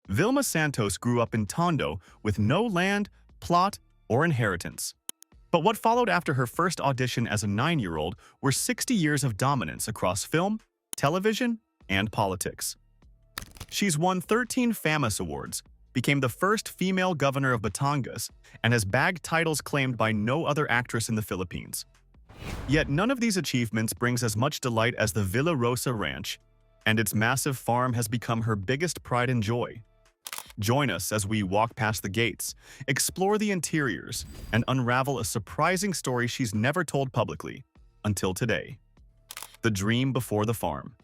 Vilma Santos grew up in Tondo with no land, plot, or inheritance. But what followed after her first audition as a 9-year-old were 60 years of dominance across film, television, and politics. She's won 13 FAMAS awards, became the first female governor of Batangas, and has bagged titles claimed by no other actress in the Philippines. Yet none of these achievements brings as much delight as the Villa Rosa Ranch, and its massive farm has become her biggest pride and joy. Join us as we walk past the gates, explore the interiors, and unravel a surprising story she's never told publicly, until today. The dream before the farm.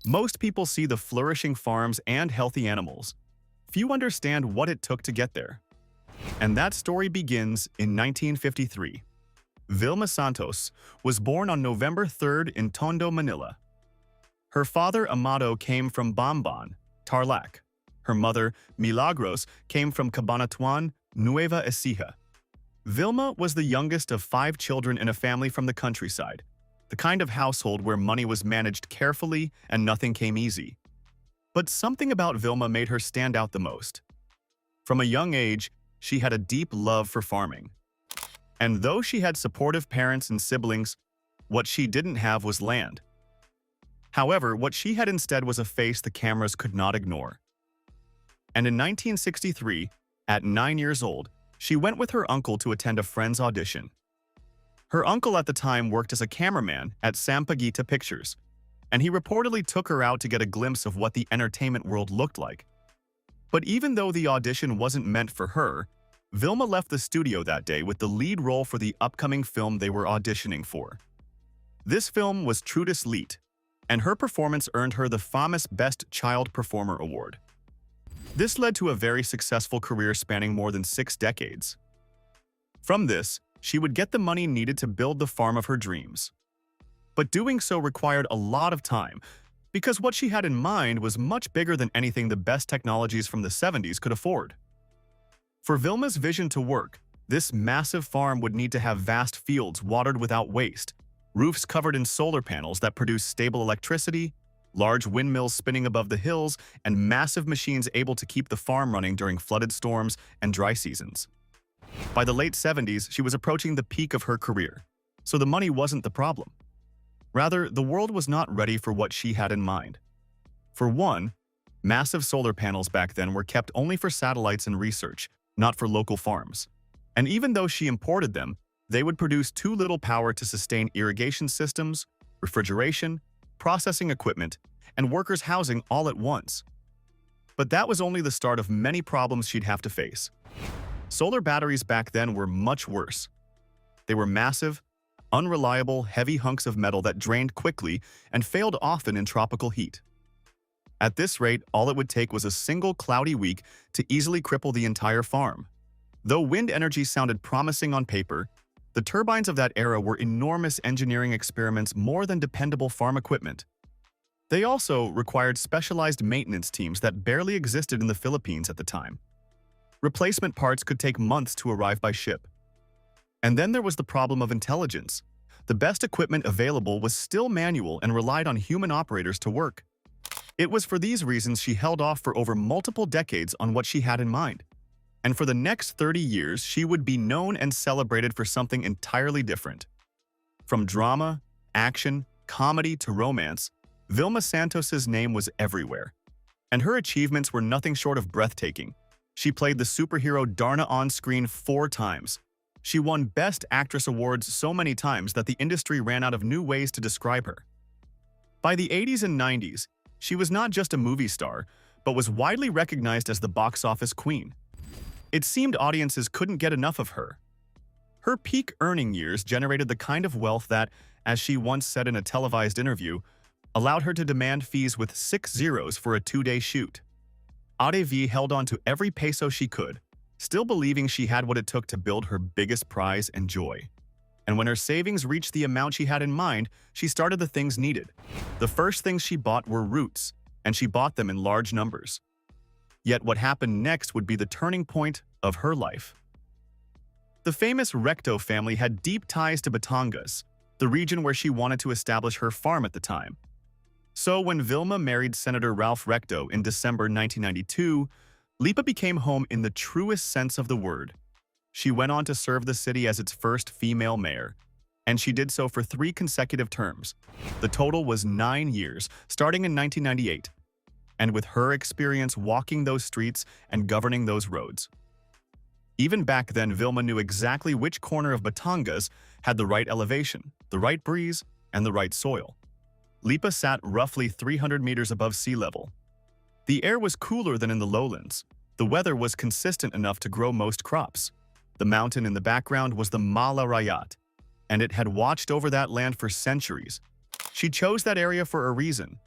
Most people see the flourishing farms and healthy animals. Few understand what it took to get there. And that story begins in 1953. Vilma Santos was born on November 3rd in Tondo, Manila. Her father, Amado, came from Bamban, Tarlac. Her mother, Milagros, came from Cabanatuan, Nueva Ecija. Vilma was the youngest of 5 children in a family from the countryside, the kind of household where money was managed carefully and nothing came easy. But something about Vilma made her stand out the most. From a young age, she had a deep love for farming. And though she had supportive parents and siblings, what she didn't have was land. However, what she had instead was a face the cameras could not ignore. And in 1963, at 9 years old, she went with her uncle to attend a friend's audition. Her uncle at the time worked as a cameraman at Sampaguita Pictures, and he reportedly took her out to get a glimpse of what the entertainment world looked like. But even though the audition wasn't meant for her, Vilma left the studio that day with the lead role for the upcoming film they were auditioning for. This film was Trutus Leet, and her performance earned her the famous Best Child Performer Award. This led to a very successful career spanning more than 6 decades. From this, she would get the money needed to build the farm of her dreams. But doing so required a lot of time, because what she had in mind was much bigger than anything the best technologies from the 70s could afford. For Vilma's vision to work, this massive farm would need to have vast fields watered without waste, roofs covered in solar panels that produce stable electricity, large windmills spinning above the hills, and massive machines able to keep the farm running during flooded storms and dry seasons. By the late 70s, she was approaching the peak of her career, so the money wasn't the problem. Rather, the world was not ready for what she had in mind. For one, massive solar panels back then were kept only for satellites and research, not for local farms. And even though she imported them, they would produce too little power to sustain irrigation systems, refrigeration, processing equipment, and workers' housing all at once. But that was only the start of many problems she'd have to face. Solar batteries back then were much worse. They were massive, unreliable, heavy hunks of metal that drained quickly and failed often in tropical heat. At this rate, all it would take was a single cloudy week to easily cripple the entire farm. Though wind energy sounded promising on paper, the turbines of that era were enormous engineering experiments more than dependable farm equipment. They also required specialized maintenance teams that barely existed in the Philippines at the time. Replacement parts could take months to arrive by ship. And then there was the problem of intelligence. The best equipment available was still manual and relied on human operators to work. It was for these reasons she held off for over multiple decades on what she had in mind. And for the next 30 years, she would be known and celebrated for something entirely different. From drama, action, comedy to romance, Vilma Santos's name was everywhere. And her achievements were nothing short of breathtaking. She played the superhero Darna on screen 4 times. She won Best Actress awards so many times that the industry ran out of new ways to describe her. By the 80s and 90s, she was not just a movie star, but was widely recognized as the box office queen. It seemed audiences couldn't get enough of her. Her peak earning years generated the kind of wealth that, as she once said in a televised interview, allowed her to demand fees with 6 zeros for a 2-day shoot. Adevi held on to every peso she could, still believing she had what it took to build her biggest prize and joy. And when her savings reached the amount she had in mind, she started the things needed. The first things she bought were roots, and she bought them in large numbers. Yet what happened next would be the turning point of her life. The famous Recto family had deep ties to Batangas, the region where she wanted to establish her farm at the time. So when Vilma married Senator Ralph Recto in December 1992, Lipa became home in the truest sense of the word. She went on to serve the city as its first female mayor, and she did so for 3 consecutive terms. The total was 9 years, starting in 1998, and with her experience walking those streets and governing those roads. Even back then, Vilma knew exactly which corner of Batangas had the right elevation, the right breeze, and the right soil. Lipa sat roughly 300 meters above sea level. The air was cooler than in the lowlands. The weather was consistent enough to grow most crops. The mountain in the background was the Malarayat, and it had watched over that land for centuries. She chose that area for a reason,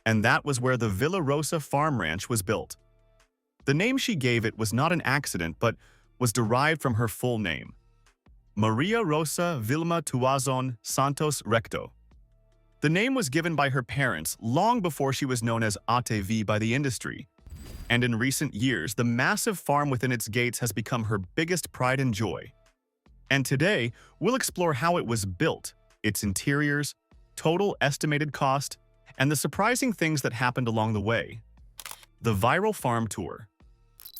and that was where the Villa Rosa farm ranch was built. The name she gave it was not an accident, but was derived from her full name, Maria Rosa Vilma Tuazon Santos-Recto. The name was given by her parents long before she was known as Ate V by the industry, and in recent years, the massive farm within its gates has become her biggest pride and joy. And today, we'll explore how it was built, its interiors, total estimated cost, and the surprising things that happened along the way. The viral farm tour.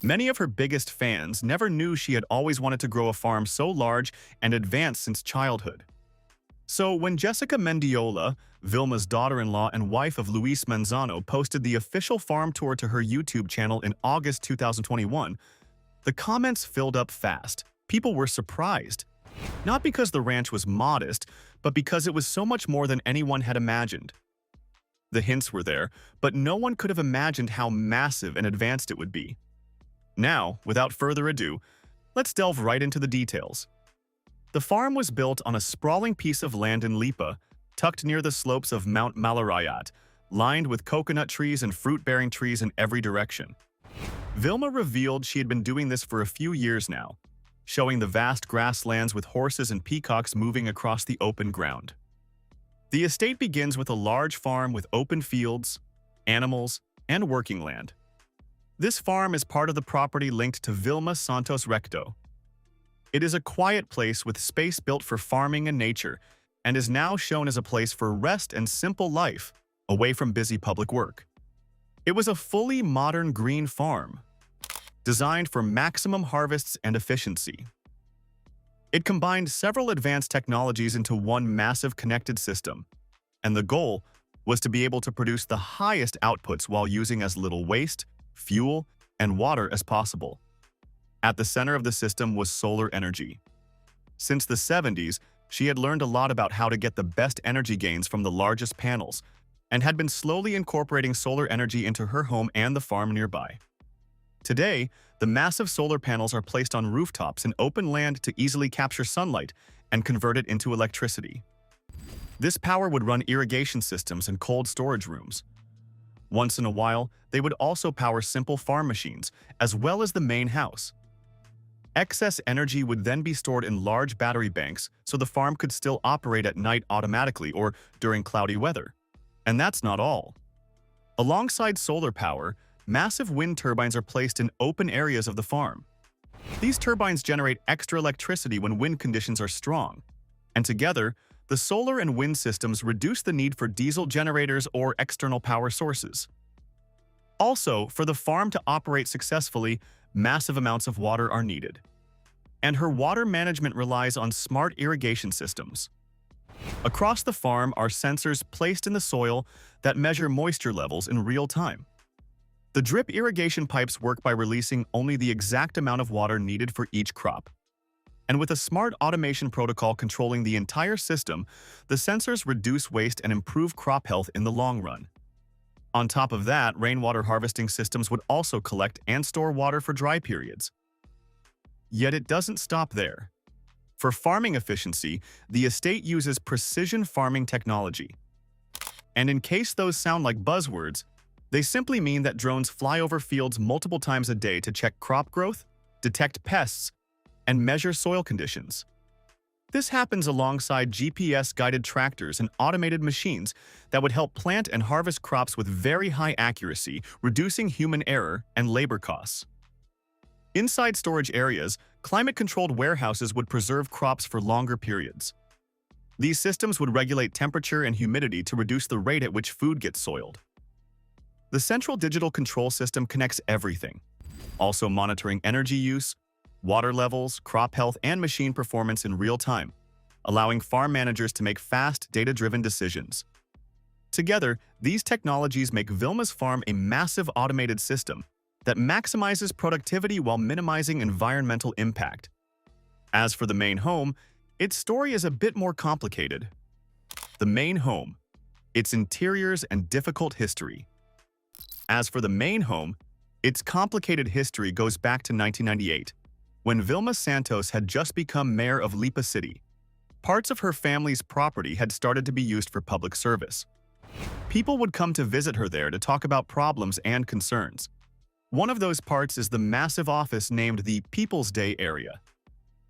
Many of her biggest fans never knew she had always wanted to grow a farm so large and advanced since childhood. So when Jessica Mendiola, Vilma's daughter-in-law and wife of Luis Manzano, posted the official farm tour to her YouTube channel in August 2021, the comments filled up fast. People were surprised. Not because the ranch was modest, but because it was so much more than anyone had imagined. The hints were there, but no one could have imagined how massive and advanced it would be. Now, without further ado, let's delve right into the details. The farm was built on a sprawling piece of land in Lipa, tucked near the slopes of Mount Malarayat, lined with coconut trees and fruit-bearing trees in every direction. Vilma revealed she had been doing this for a few years now, showing the vast grasslands with horses and peacocks moving across the open ground. The estate begins with a large farm with open fields, animals, and working land. This farm is part of the property linked to Vilma Santos-Recto. It is a quiet place with space built for farming and nature, and is now shown as a place for rest and simple life, away from busy public work. It was a fully modern green farm, designed for maximum harvests and efficiency. It combined several advanced technologies into one massive connected system, and the goal was to be able to produce the highest outputs while using as little waste, fuel, and water as possible. At the center of the system was solar energy. Since the 70s, she had learned a lot about how to get the best energy gains from the largest panels, and had been slowly incorporating solar energy into her home and the farm nearby. Today, the massive solar panels are placed on rooftops in open land to easily capture sunlight and convert it into electricity. This power would run irrigation systems and cold storage rooms. Once in a while, they would also power simple farm machines, as well as the main house. Excess energy would then be stored in large battery banks so the farm could still operate at night automatically or during cloudy weather. And that's not all. Alongside solar power, massive wind turbines are placed in open areas of the farm. These turbines generate extra electricity when wind conditions are strong, and together, the solar and wind systems reduce the need for diesel generators or external power sources. Also, for the farm to operate successfully, massive amounts of water are needed. And her water management relies on smart irrigation systems. Across the farm are sensors placed in the soil that measure moisture levels in real time. The drip irrigation pipes work by releasing only the exact amount of water needed for each crop. And with a smart automation protocol controlling the entire system, the sensors reduce waste and improve crop health in the long run. On top of that, rainwater harvesting systems would also collect and store water for dry periods. Yet it doesn't stop there. For farming efficiency, the estate uses precision farming technology. And in case those sound like buzzwords, they simply mean that drones fly over fields multiple times a day to check crop growth, detect pests, and measure soil conditions. This happens alongside GPS-guided tractors and automated machines that would help plant and harvest crops with very high accuracy, reducing human error and labor costs. Inside storage areas, climate-controlled warehouses would preserve crops for longer periods. These systems would regulate temperature and humidity to reduce the rate at which food gets soiled. The central digital control system connects everything, also monitoring energy use, water levels, crop health, and machine performance in real time, allowing farm managers to make fast, data-driven decisions. Together, these technologies make Vilma's farm a massive automated system that maximizes productivity while minimizing environmental impact. As for the main home, its story is a bit more complicated. The main home, its interiors and difficult history. As for the main home, its complicated history goes back to 1998, when Vilma Santos had just become mayor of Lipa City. Parts of her family's property had started to be used for public service. People would come to visit her there to talk about problems and concerns. One of those parts is the massive office named the People's Day area.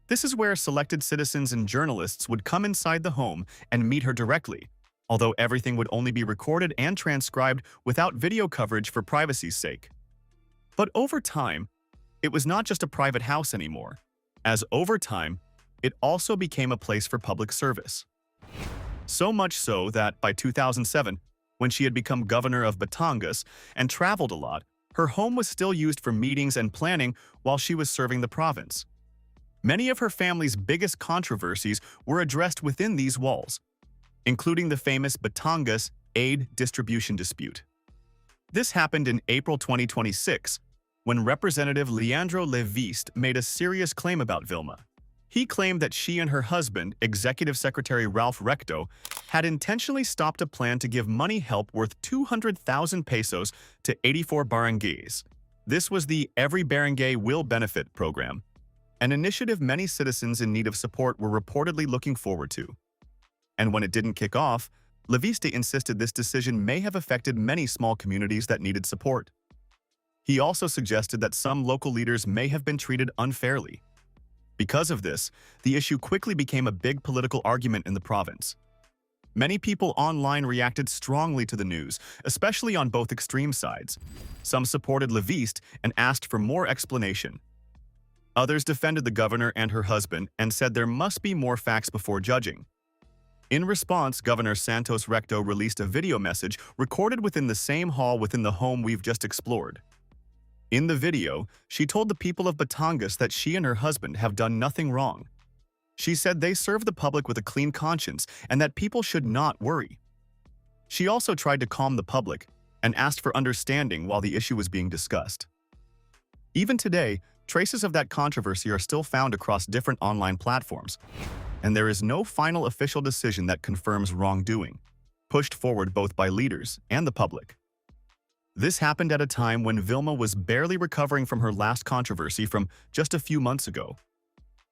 This is where selected citizens and journalists would come inside the home and meet her directly, although everything would only be recorded and transcribed without video coverage for privacy's sake. But over time, it was not just a private house anymore, as over time, it also became a place for public service. So much so that by 2007, when she had become governor of Batangas and traveled a lot, her home was still used for meetings and planning while she was serving the province. Many of her family's biggest controversies were addressed within these walls, including the famous Batangas aid distribution dispute. This happened in April 2026, when Representative Leandro Leviste made a serious claim about Vilma. He claimed that she and her husband, Executive Secretary Ralph Recto, had intentionally stopped a plan to give money help worth 200,000 pesos to 84 barangays. This was the Every Barangay Will Benefit program, an initiative many citizens in need of support were reportedly looking forward to. And when it didn't kick off, Leviste insisted this decision may have affected many small communities that needed support. He also suggested that some local leaders may have been treated unfairly. Because of this, the issue quickly became a big political argument in the province. Many people online reacted strongly to the news, especially on both extreme sides. Some supported Leviste and asked for more explanation. Others defended the governor and her husband and said there must be more facts before judging. In response, Governor Santos-Recto released a video message recorded within the same hall within the home we've just explored. In the video, she told the people of Batangas that she and her husband have done nothing wrong. She said they serve the public with a clean conscience and that people should not worry. She also tried to calm the public and asked for understanding while the issue was being discussed. Even today, traces of that controversy are still found across different online platforms, and there is no final official decision that confirms wrongdoing, pushed forward both by leaders and the public. This happened at a time when Vilma was barely recovering from her last controversy from just a few months ago.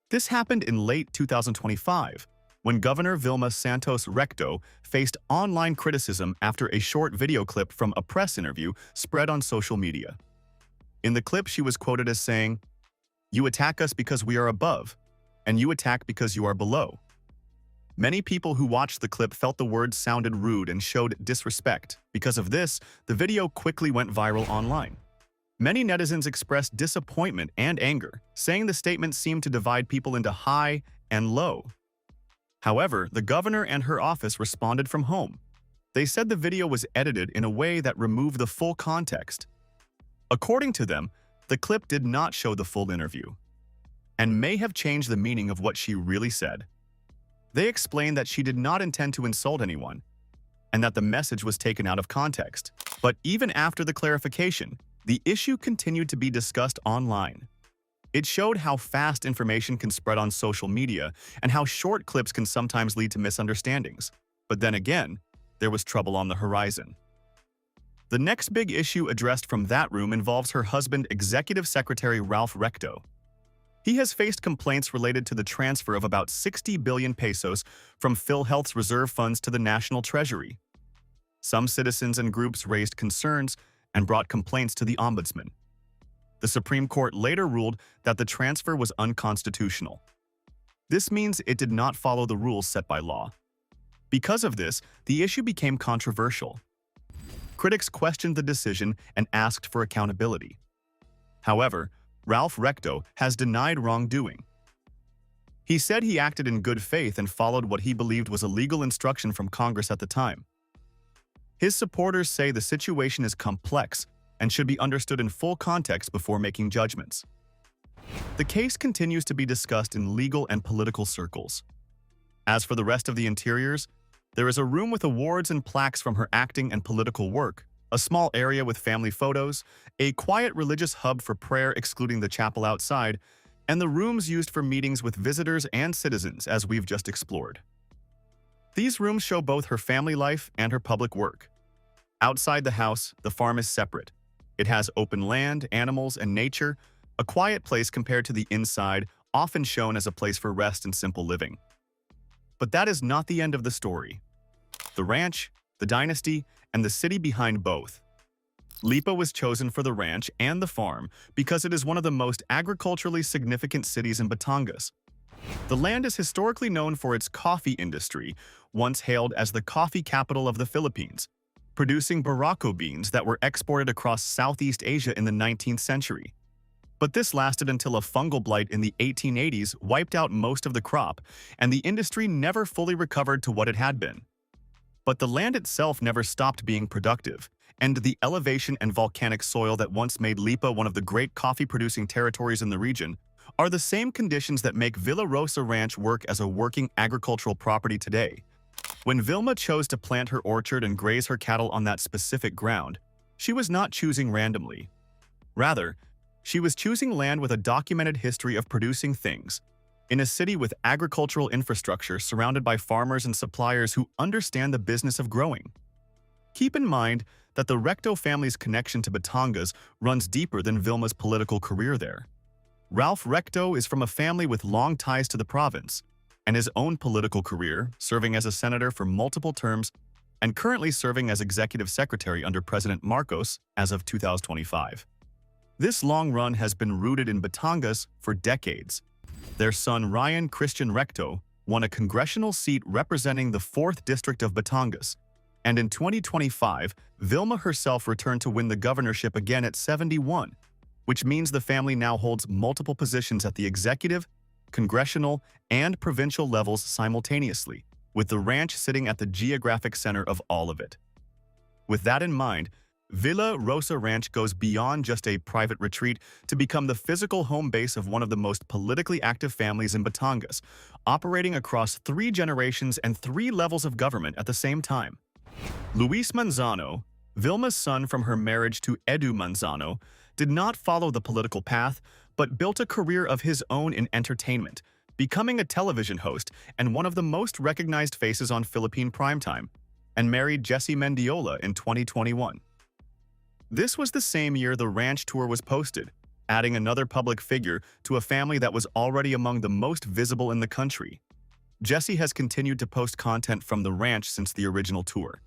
This happened in late 2025, when Governor Vilma Santos-Recto faced online criticism after a short video clip from a press interview spread on social media. In the clip, she was quoted as saying, "You attack us because we are above, and you attack because you are below." Many people who watched the clip felt the words sounded rude and showed disrespect. Because of this, the video quickly went viral online. Many netizens expressed disappointment and anger, saying the statement seemed to divide people into high and low. However, the governor and her office responded from home. They said the video was edited in a way that removed the full context. According to them, the clip did not show the full interview and may have changed the meaning of what she really said. They explained that she did not intend to insult anyone and that the message was taken out of context. But even after the clarification, the issue continued to be discussed online. It showed how fast information can spread on social media and how short clips can sometimes lead to misunderstandings. But then again, there was trouble on the horizon. The next big issue addressed from that room involves her husband, Executive Secretary Ralph Recto. He has faced complaints related to the transfer of about 60 billion pesos from PhilHealth's reserve funds to the National Treasury. Some citizens and groups raised concerns and brought complaints to the Ombudsman. The Supreme Court later ruled that the transfer was unconstitutional. This means it did not follow the rules set by law. Because of this, the issue became controversial. Critics questioned the decision and asked for accountability. However, Ralph Recto has denied wrongdoing. He said he acted in good faith and followed what he believed was a legal instruction from Congress at the time. His supporters say the situation is complex and should be understood in full context before making judgments. The case continues to be discussed in legal and political circles. As for the rest of the interiors, there is a room with awards and plaques from her acting and political work, a small area with family photos, a quiet religious hub for prayer excluding the chapel outside, and the rooms used for meetings with visitors and citizens as we've just explored. These rooms show both her family life and her public work. Outside the house, the farm is separate. It has open land, animals, and nature, a quiet place compared to the inside, often shown as a place for rest and simple living. But that is not the end of the story. The ranch, the dynasty, and the city behind both. Lipa was chosen for the ranch and the farm because it is one of the most agriculturally significant cities in Batangas. The land is historically known for its coffee industry, once hailed as the coffee capital of the Philippines, producing Barako beans that were exported across Southeast Asia in the 19th century. But this lasted until a fungal blight in the 1880s wiped out most of the crop, and the industry never fully recovered to what it had been. But the land itself never stopped being productive, and the elevation and volcanic soil that once made Lipa one of the great coffee-producing territories in the region are the same conditions that make Villa Rosa Ranch work as a working agricultural property today. When Vilma chose to plant her orchard and graze her cattle on that specific ground, she was not choosing randomly. Rather, she was choosing land with a documented history of producing things, in a city with agricultural infrastructure surrounded by farmers and suppliers who understand the business of growing. Keep in mind that the Recto family's connection to Batangas runs deeper than Vilma's political career there. Ralph Recto is from a family with long ties to the province, and his own political career, serving as a senator for multiple terms and currently serving as executive secretary under President Marcos as of 2025. This long run has been rooted in Batangas for decades. Their son Ryan Christian Recto won a congressional seat representing the 4th District of Batangas, and in 2025, Vilma herself returned to win the governorship again at 71, which means the family now holds multiple positions at the executive, congressional, and provincial levels simultaneously, with the ranch sitting at the geographic center of all of it. With that in mind, Villa Rosa Ranch goes beyond just a private retreat to become the physical home base of one of the most politically active families in Batangas, operating across 3 generations and 3 levels of government at the same time. Luis Manzano, Vilma's son from her marriage to Edu Manzano, did not follow the political path, but built a career of his own in entertainment, becoming a television host and one of the most recognized faces on Philippine primetime, and married Jessie Mendiola in 2021. This was the same year the ranch tour was posted, adding another public figure to a family that was already among the most visible in the country. Jessie has continued to post content from the ranch since the original tour,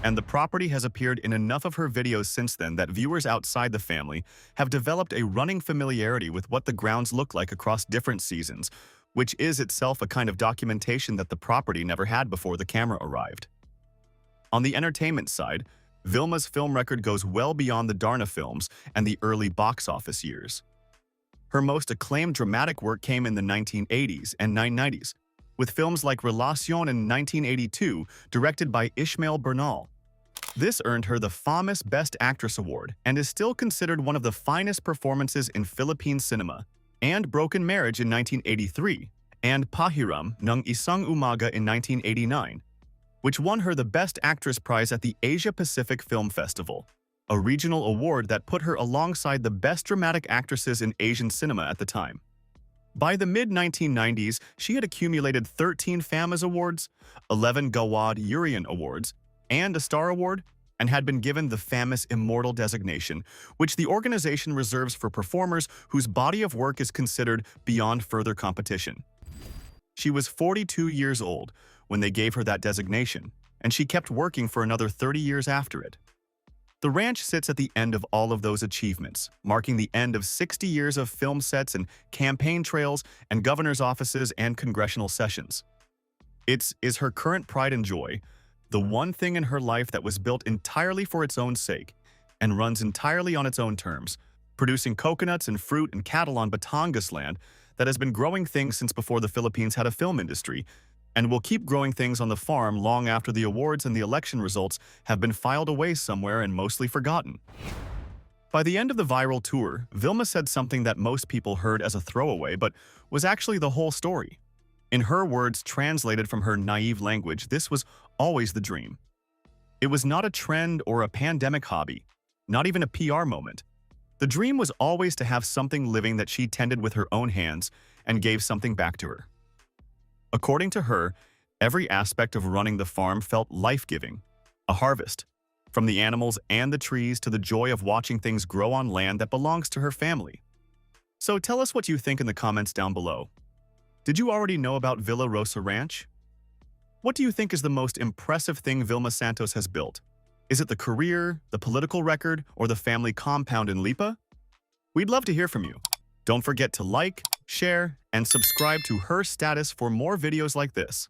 and the property has appeared in enough of her videos since then that viewers outside the family have developed a running familiarity with what the grounds look like across different seasons, which is itself a kind of documentation that the property never had before the camera arrived. On the entertainment side, Vilma's film record goes well beyond the Darna films and the early box office years. Her most acclaimed dramatic work came in the 1980s and 1990s, with films like Relacion in 1982, directed by Ishmael Bernal. This earned her the famous Best Actress Award and is still considered one of the finest performances in Philippine cinema, and Broken Marriage in 1983, and Pahiram ng Isang Umaga in 1989, which won her the Best Actress prize at the Asia Pacific Film Festival, a regional award that put her alongside the best dramatic actresses in Asian cinema at the time. By the mid-1990s, she had accumulated 13 FAMAS Awards, 11 Gawad Urian Awards, and a Star Award, and had been given the FAMAS Immortal designation, which the organization reserves for performers whose body of work is considered beyond further competition. She was 42 years old when they gave her that designation, and she kept working for another 30 years after it. The ranch sits at the end of all of those achievements, marking the end of 60 years of film sets and campaign trails and governor's offices and congressional sessions. It is her current pride and joy, the one thing in her life that was built entirely for its own sake and runs entirely on its own terms, producing coconuts and fruit and cattle on Batangas land that has been growing things since before the Philippines had a film industry, and will keep growing things on the farm long after the awards and the election results have been filed away somewhere and mostly forgotten. By the end of the viral tour, Vilma said something that most people heard as a throwaway but was actually the whole story. In her words, translated from her naive language, this was always the dream. It was not a trend or a pandemic hobby, not even a PR moment. The dream was always to have something living that she tended with her own hands and gave something back to her. According to her, every aspect of running the farm felt life-giving, a harvest, from the animals and the trees to the joy of watching things grow on land that belongs to her family. So tell us what you think in the comments down below. Did you already know about Villa Rosa Ranch? What do you think is the most impressive thing Vilma Santos has built? Is it the career, the political record, or the family compound in Lipa? We'd love to hear from you. Don't forget to like, share, and subscribe to Her Status for more videos like this.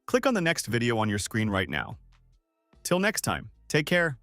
Click on the next video on your screen right now. Till next time, take care.